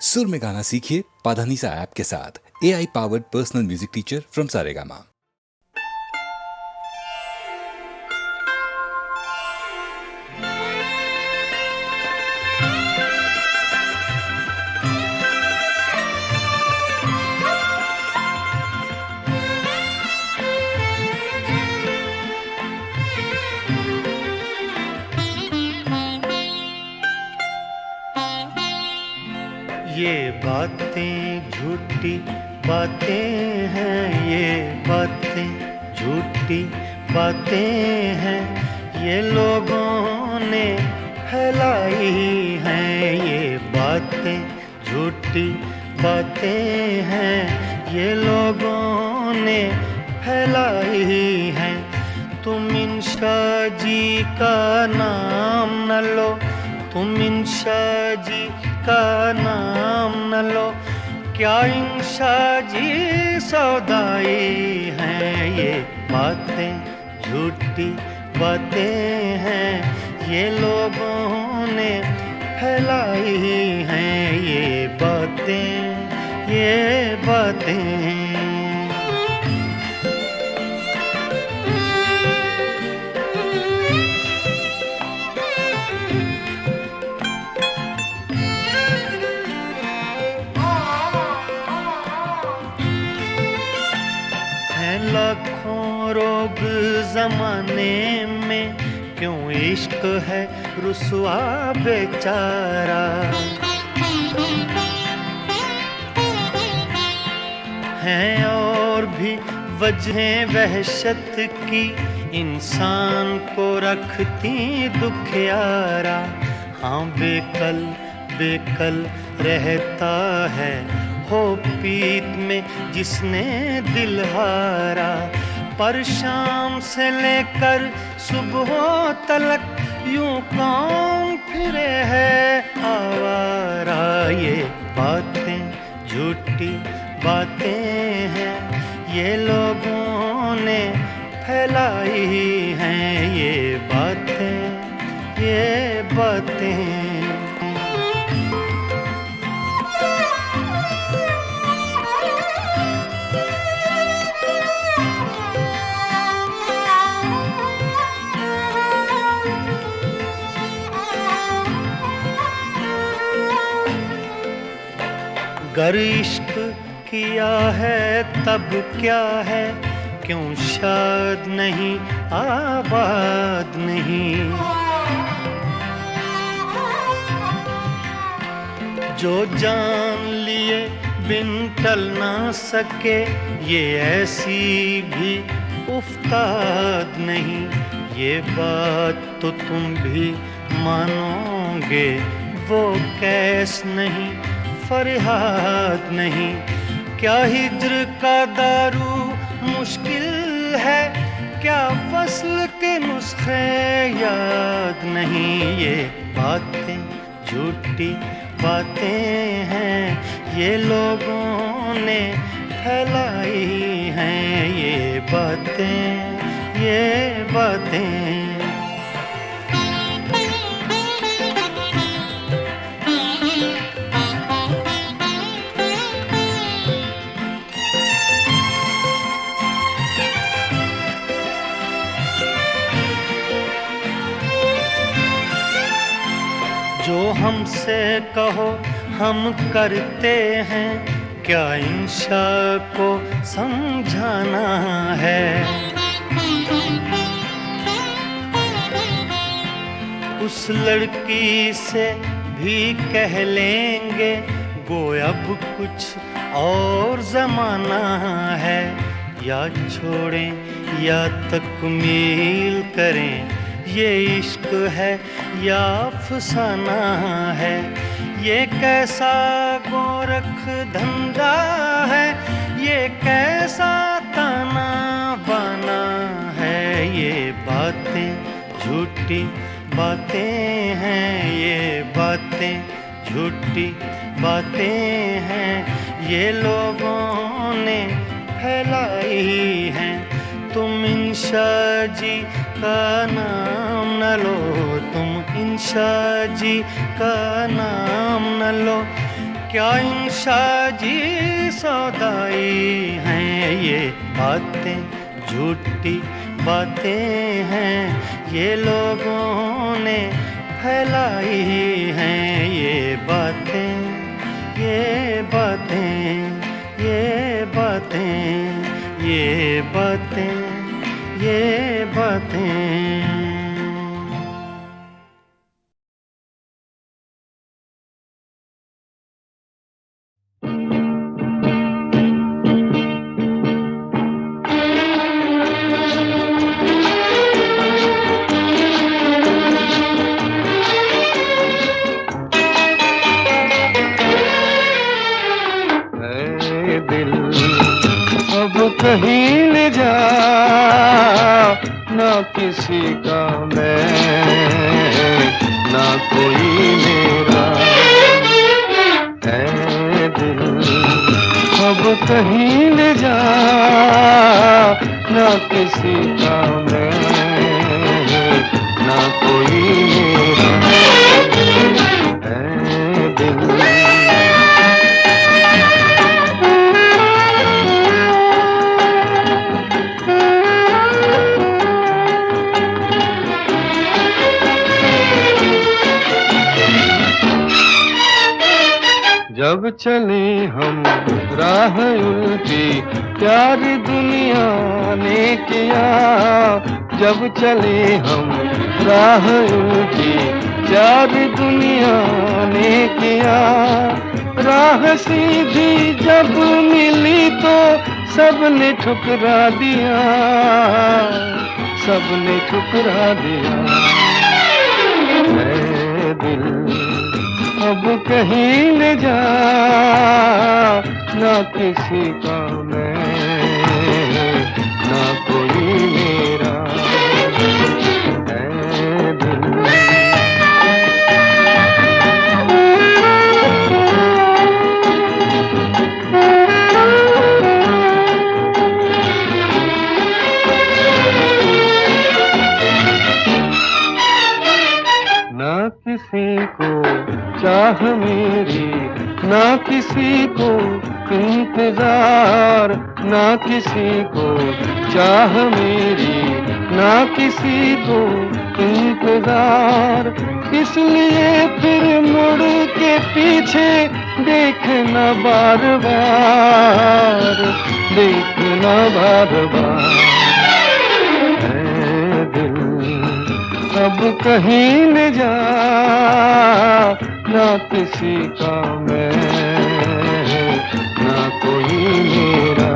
सुर में गाना सीखिए पाधानीसा ऐप के साथ। AI powered personal music teacher from Saregama. ये बातें झूठी बातें हैं, ये बातें झूठी बातें हैं, ये लोगों ने फैलाई हैं। ये बातें झूठी बातें हैं, ये लोगों ने फैलाई हैं। तुम इंशा जी का नाम न लो, तुम इंशा जी का नाम न लो, क्या इंशा जी सौदाई हैं। ये बातें झूठी बातें हैं, ये लोगों ने फैलाई हैं। ये बातें लाखों रोग जमाने में, क्यों इश्क है रुसवा बेचारा। हैं और भी वजहें वहशत की, इंसान को रखती दुखियारा। हाँ बेकल बेकल रहता है हो पीत में जिसने दिल हारा। पर शाम से लेकर सुबह तलक यूं कौन फिरे है आवारा। ये बातें झूठी बातें हैं, ये लोगों ने फैलाई हैं। ये बातें गर इश्क किया है तब क्या है, क्यों शाद नहीं आबाद नहीं। जो जान लिए बिन टल ना सके, ये ऐसी भी उफ्ताद नहीं। ये बात तो तुम भी मानोगे, वो कैस नहीं फरियाद नहीं। क्या हिज्र का दारू मुश्किल है, क्या वस्ल के नुस्खे याद नहीं। ये बातें झूठी बातें हैं, ये लोगों ने फैलाई हैं। ये बातें जो हमसे कहो हम करते हैं, क्या इंशा को समझाना है। उस लड़की से भी कह लेंगे, गो अब कुछ और जमाना है। या छोड़ें या तकमील करें, ये इश्क है या अफसाना है। ये कैसा गोरख धंधा है, ये कैसा ताना बाना है। ये बातें झूठी बातें हैं, ये बातें झूठी बातें हैं, ये लोगों ने फैलाई हैं। तुम इंशा जी का नाम न लो, तुम इंशा जी का नाम न लो, क्या इंशा जी सौदाई हैं ये बातें, झूठी बातें हैं ये लोगों ने फैलाई हैं ये बातें, ये बातें, ये बातें, ये बातें, ये बातें। कहीं ले जा ना किसी का मैं, ना कोई मेरा है दिल। अब कहीं ले जा ना किसी का मैं, ना कोई मेरा है दिल। जब चले हम राह उल्टी प्यार दुनिया ने किया, जब चले हम राह उल्टी प्यार दुनिया ने किया। राह सीधी जब मिली तो सबने ठुकरा दिया, सबने ठुकरा दिया। ऐ दिल अब कहीं ले जा ना किसी का मैं, ना कोई मेरा है दिल। ना किसी को चाह मेरी, ना किसी को इंतजार, ना किसी को चाह मेरी, ना किसी को इंतजार। इसलिए फिर मुड़ के पीछे देखना बार बार, देखना बार बार। ऐ दिल अब कहीं ले जा ना किसी का मैं, ना कोई मेरा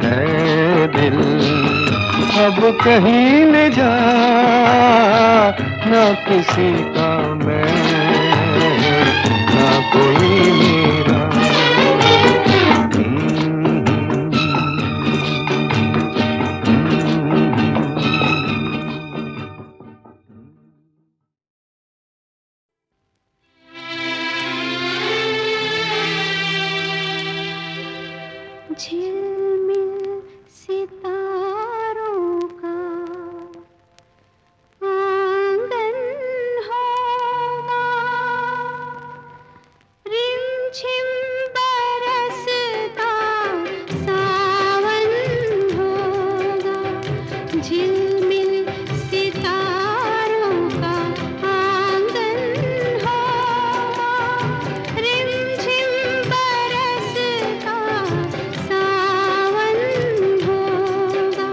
है दिल। अब कहीं ले जा ना किसी का मैं, ना कोई मेरा। झिलमिल सितारों का आंगन होगा, रिमझिम बरसता सावन होगा। झिलमिल सितारों का आंगन होगा, रिमझिम बरसता सावन होगा।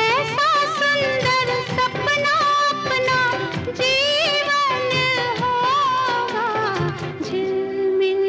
ऐसा सुंदर सपना अपना जीवन होगा। झिलमिल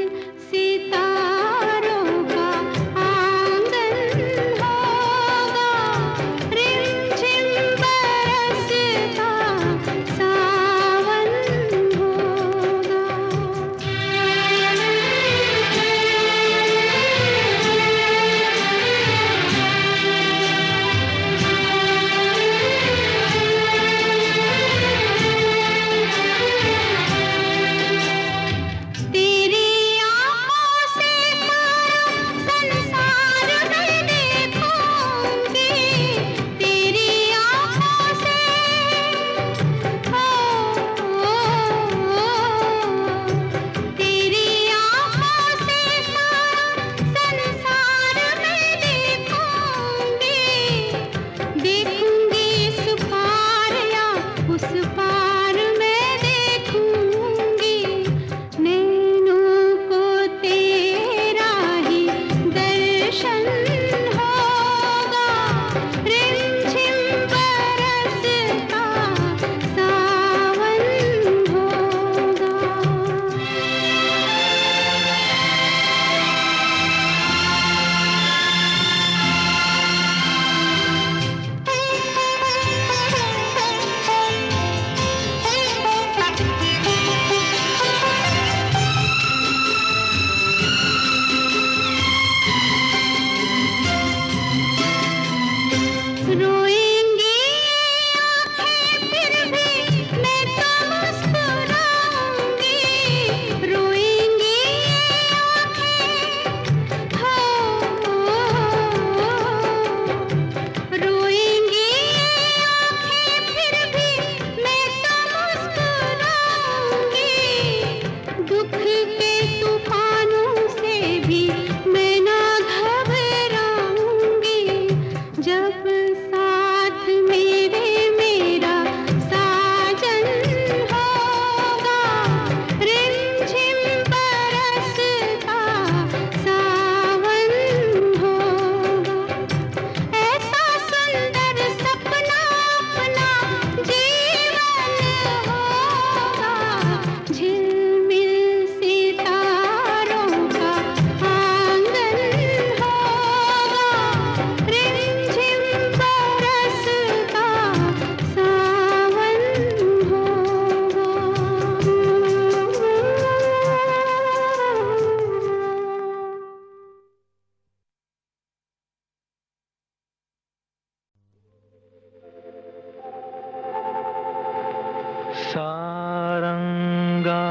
सारंगा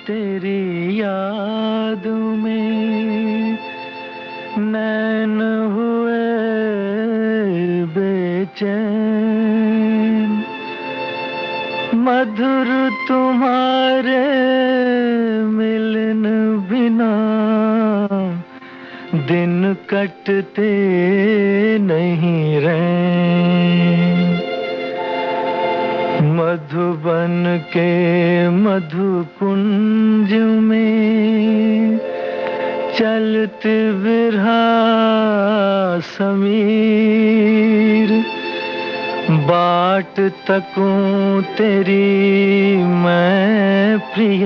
तेरी याद में नैन हुए बेचैन, मधुर तुम्हारे मिलन बिना दिन कटते नहीं रैन। मधुबन के मधुकुंज में चलते बिरहा समीर, बाट तकूं तेरी मैं प्रिय,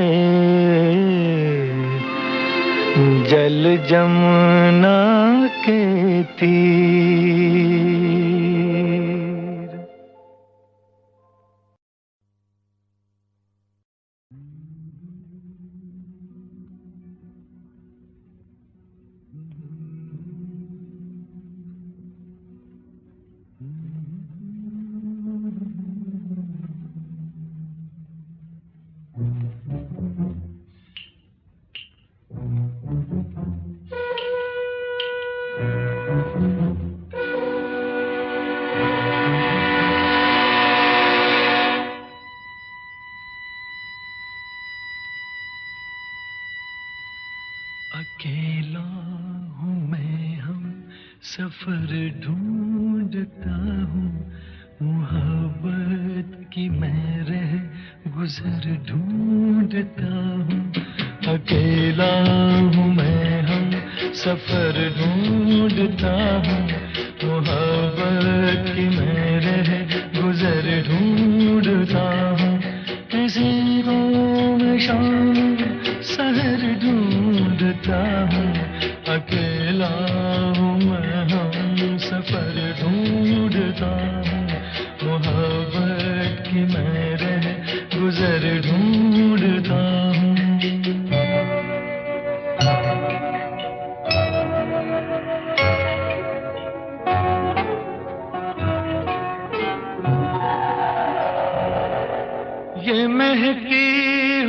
जल जमुना के तीर। अकेला हूँ मैं हम सफर ढूंढता हूँ, मोहब्बत की मैं रह गुजर ढूंढता हूँ। अकेला हूँ मैं हम सफर ढूंढता हूँ, मोहब्बत की मैं रह गुजर ढूंढता हूँ। किसी को मैं शाम सहर ढूंढता हूँ, अकेला हूँ मैं हम सफर ढूंढता हूँ, मोहब्बत की मैं रह गुजर ढूंढता हूँ। ये महकी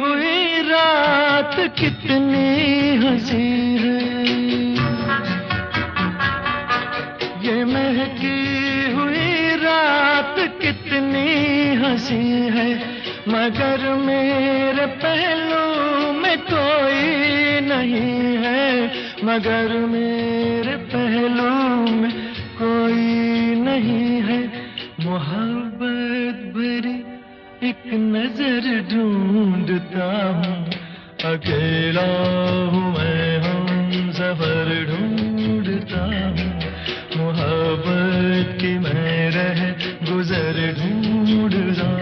हुई रात कितनी हंसी है, ये महकी हुई रात कितनी हंसी है, मगर मेरे पहलू में कोई नहीं है, मगर मेरे पहलू में कोई नहीं है। मोहब्बत भरी एक नजर ढूंढता हूँ, अकेला हूँ मैं हम सफर ढूंढता हूँ, मोहब्बत की मैं रह गुजर ढूंढता हूँ।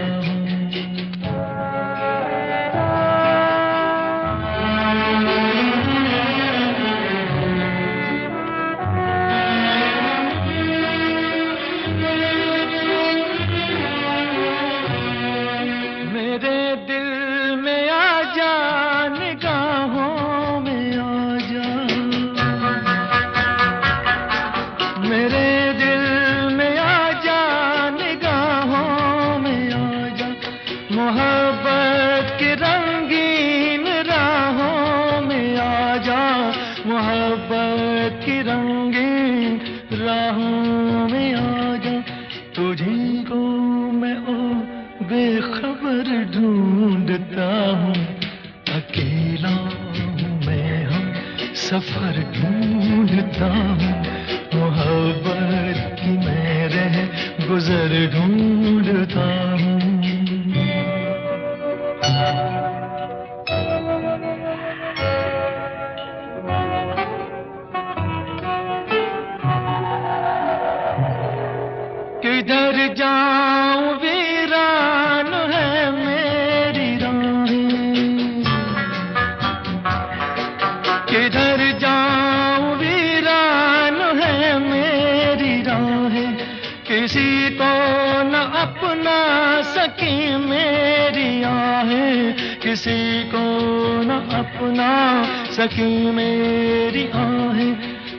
मोहब्बत की रंगीन राहों में आजा, तुझी को मैं ओ बेखबर ढूंढता हूँ। अकेला हूँ मैं हम सफर ढूंढता हूँ, मोहब्बत की मैं रह गुजर ढूंढता हूँ। किधर जाऊं वीरान है मेरी राहें, किधर जाऊं वीरान है मेरी राहें, किसी को न अपना सकी मेरी आहें, किसी को न अपना सकी मेरी आहें।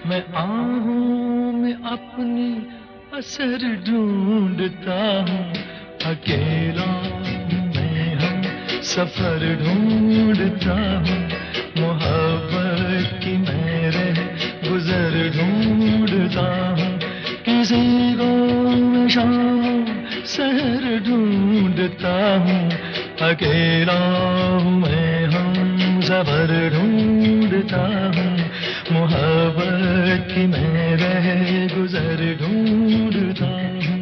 मैं आहूं में अपनी असर ढूंढता हूँ, अकेला हूँ मैं सफर ढूंढता हूँ मोहब्बत की मैं रह गुजर ढूंढता हूँ किसी को मैं शाम शहर ढूंढता हूँ अकेला हूँ मैं हम सफर ढूंढता हूँ मोहब्बत की मैं रह गुजर ढूंढता हूँ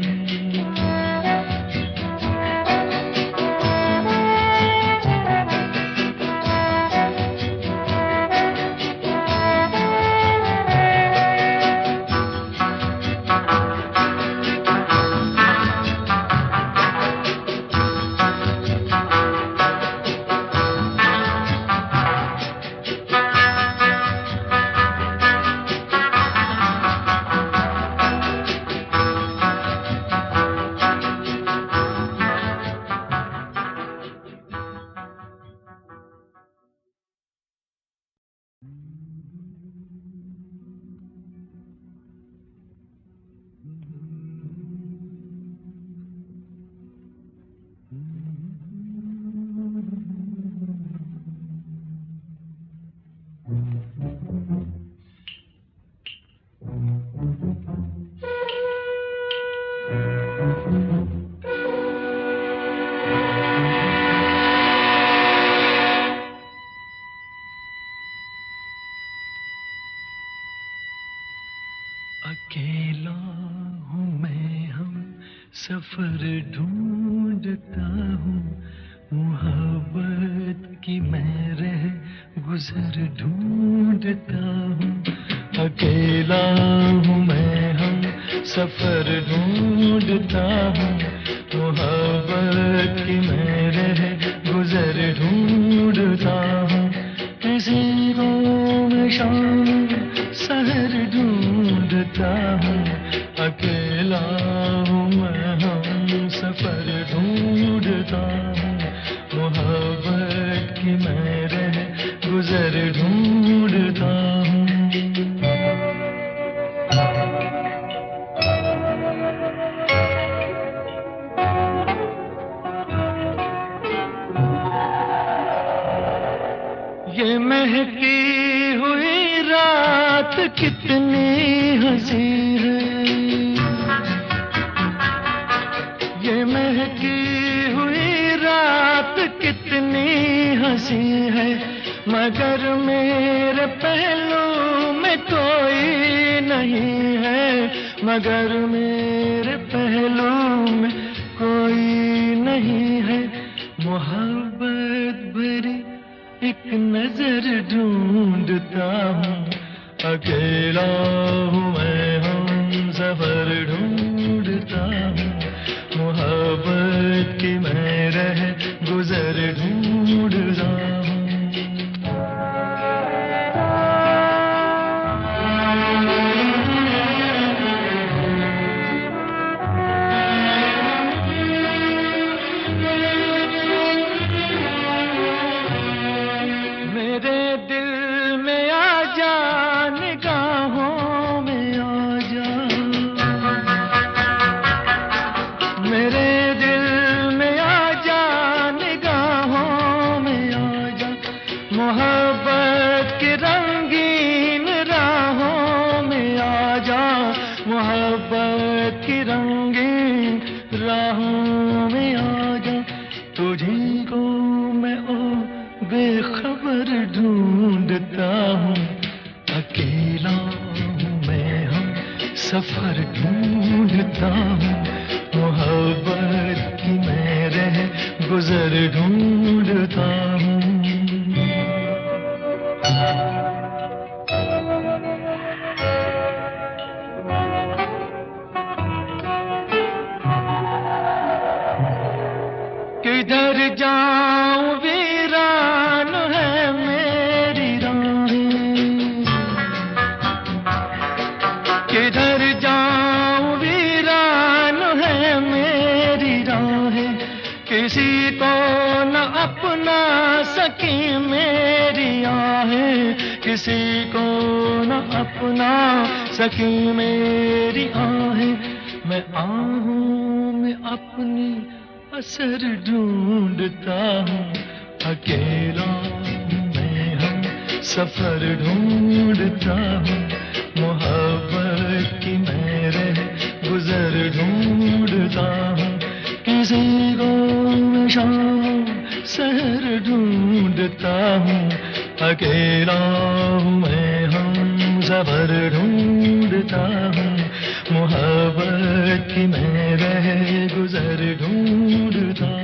अकेला हूँ मैं हम सफर ढूंढता हूँ मोहब्बत की मैं रह गुजर ढूंढता हूँ अकेला हूँ मैं हम सफर ढूंढता हूँ मोहब्बत की मैं रह गुजर ढूंढता हूँ किसी को मैं शाम शहर ढूंढता हूँ अकेला हूँ मैं हम सफर ढूंढता हूँ मोहब्बत की मैं रह गुजर ढूंढता हूँ ये महकी हुई रात कितनी हंसी है ये महकी हुई रात कितनी हंसी है मगर मेरे पहलू में कोई नहीं है मगर मेरे पहलू में कोई नहीं है मोहब्बत भरी एक नजर ढूंढता हूँ अकेला हूँ मैं हम सफर ढूंढता हूँ मोहब्बत की मैं रह गुजर ढूंढता हूँ मोहब्बत की रंगीन राहों में आजा तुझी को मैं ओ बेखबर ढूंढता हूँ अकेला हूँ मैं हम सफर ढूंढता हूँ मोहब्बत की मैं रह गुजर ढूंढता हूँ किधर जाऊं वीरान है मेरी राहें किधर जाऊं वीरान है मेरी राहें किसी को न अपना सकी मेरी आहें किसी को न अपना सकी मेरी आहें मैं आहूं में अपनी असर ढूंढता हूँ अकेला मैं हम सफर ढूंढता हूँ, मोहब्बत की मैं रह गुजर ढूंढता हूँ, किसी को मैं शाम शहर ढूंढता हूँ, अकेला मैं हम सफर ढूंढता हूँ, मोहब्बत की मैं रह गुजर ढूंढता